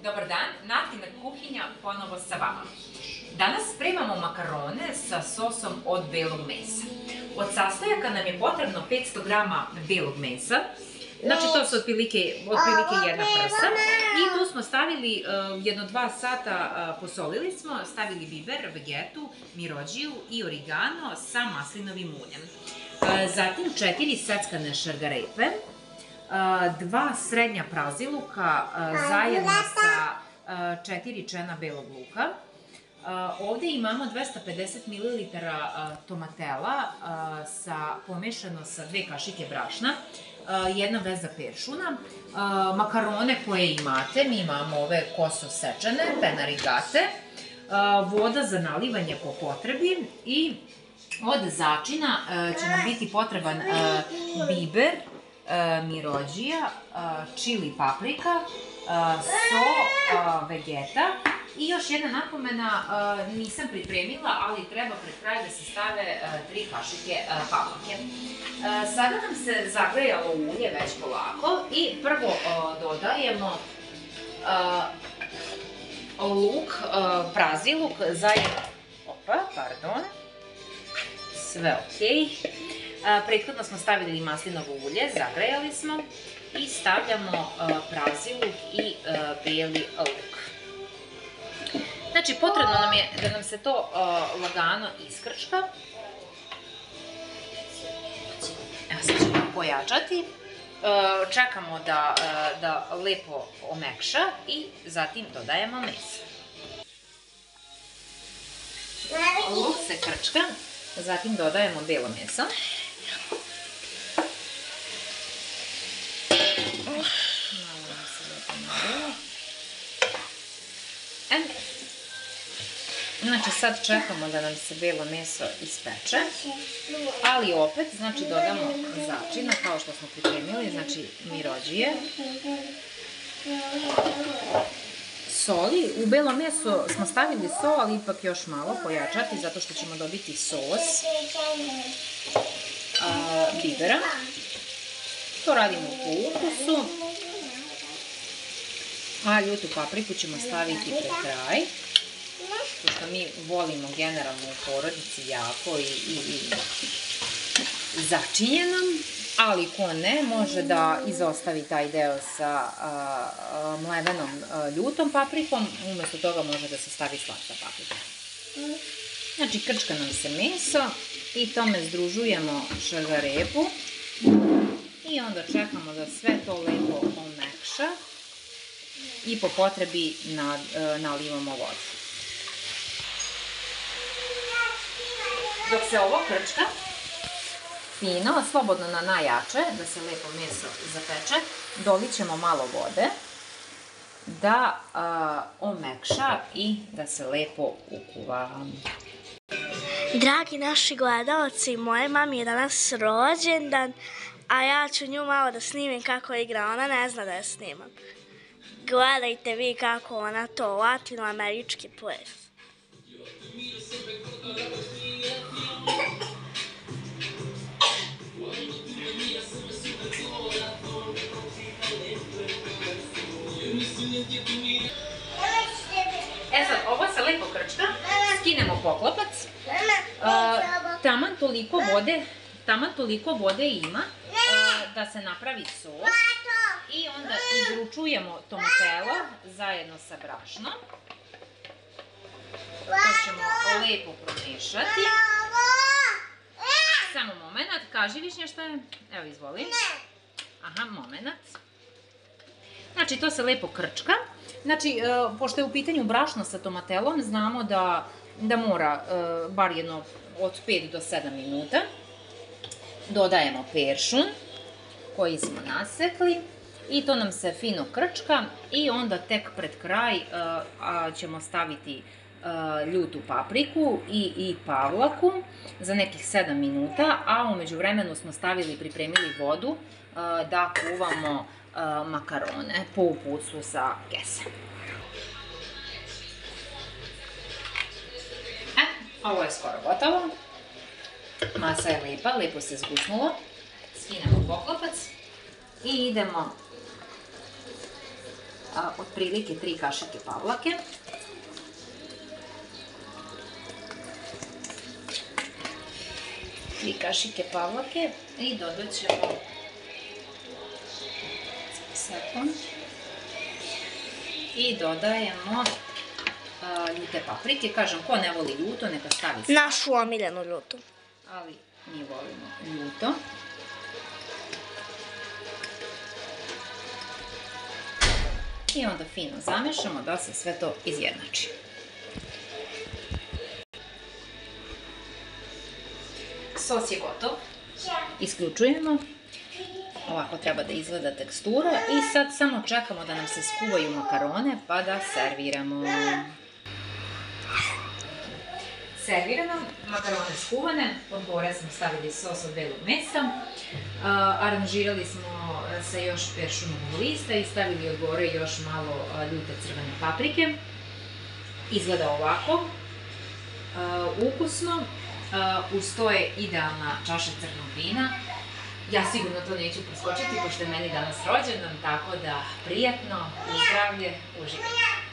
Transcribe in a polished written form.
Dobar dan, Natina kuhinja ponovo sa vama. Danas spremamo makarone sa sosom od belog mesa. Od sastojaka nam je potrebno 500 grama belog mesa, znači to su otprilike jedna prsa, i tu smo stavili jedno 2 sata, posolili smo, stavili biber, vegetu, mirođiju i origano sa maslinovim uljem. Zatim 4 seckane šargarepe, 2 srednja praziluka zajedno sa 4 čena belog luka. Ovde imamo 250 ml tomatela pomešano sa 2 kašike brašna, 1 veza peršuna, makarone koje imate, mi imamo ove koso sečene, pena rigate, voda za nalivanje po potrebi i od začina će nam biti potreban biber, mirođija, čili paprika, so, vegeta i još jedna napomena, nisam pripremila, ali treba pred kraj da se stave 3 kašike paprike. Sada nam se zagrejalo ulje već polako i prvo dodajemo luk, praziluk zajedno, sve okej. Prethodno smo stavili maslinovo ulje, zagrejali smo i stavljamo praziluk i beli luk. Znači, potrebno nam je da nam se to lagano iskrčka. Evo, sad ćemo pojačati. Čekamo da lepo omekša i zatim dodajemo meso. Luk se krčka, zatim dodajemo belo meso. Malo nam se lepo nabilo. Znači, sad čekamo da nam se belo meso ispeče, ali opet, znači, dodamo začina, kao što smo pripremili, znači, mirođije, soli. U belo meso smo stavili so, ali ipak još malo pojačati, zato što ćemo dobiti sos, bibera. To radimo po ukusu, a ljutu papriku ćemo staviti pred kraj, pošto mi volimo generalno u porodici jako i začinjeno, ali ko ne, može da izostavi taj deo sa mlevenom ljutom paprikom, umesto toga može da se stavi slatka paprika. Znači, krčka nam se meso i tome združujemo šargarepu i onda čekamo da sve to lepo omekša i po potrebi nalivamo vodu. Dok se ovo krčka fino, slobodno na najjače, da se lepo meso zapeče, dolit ćemo malo vode da omekša i da se lepo ukuva. Dragi naši gledalci, moje mami je danas rođendan, a ja ću nju malo da snimim kako igra, ona ne zna da je snimam. Gledajte vi kako ona to, latinoamerički ples. Sad, ovo se lepo krčka, skinemo poklopac, taman toliko vode ima da se napravi sos i onda izručujemo tomatela zajedno sa brašnom. To ćemo lepo promešati. Samo moment, kaži Višnja šta je? Evo, izvoli. Aha, moment. Znači, to se lepo krčka. Znači, pošto je u pitanju brašno sa tomatelom, znamo da mora bar jedno od 5 do 7 minuta. Dodajemo peršun koji smo nasekli i to nam se fino krčka i onda tek pred kraj ćemo staviti ljutu papriku i pavlaku za nekih 7 minuta, a umeđu vremenu smo pripremili vodu da kuvamo makarone po uputstvu sa kese. Ovo je skoro gotovo. Masa je lepa, lepo se zgusnulo. Skinemo poklopac i idemo otprilike 3 kašike pavlake. I dodat ćemo i dodajemo ljute paprike. Kažem, ko ne voli ljuto, neka stavi sve. Našu omiljenu ljutu. Ali mi volimo ljuto. I onda fino zamešamo da se sve to izjednači. Sos je gotov. Isključujemo. Ovako treba da izgleda tekstura i sad samo čekamo da nam se skuvaju makarone pa da serviramo. Serviramo, makarone skuvane, od gore smo stavili sos od belog mesa, aranžirali smo sa još peršunovog lista i stavili od gore još malo ljute crvene paprike. Izgleda ovako, ukusno, uz to je idealna čaša crnog vina. Ja sigurno to neću preskočiti, pošto je meni danas rođendan, tako da prijatno, uz zdravlje, uživajte.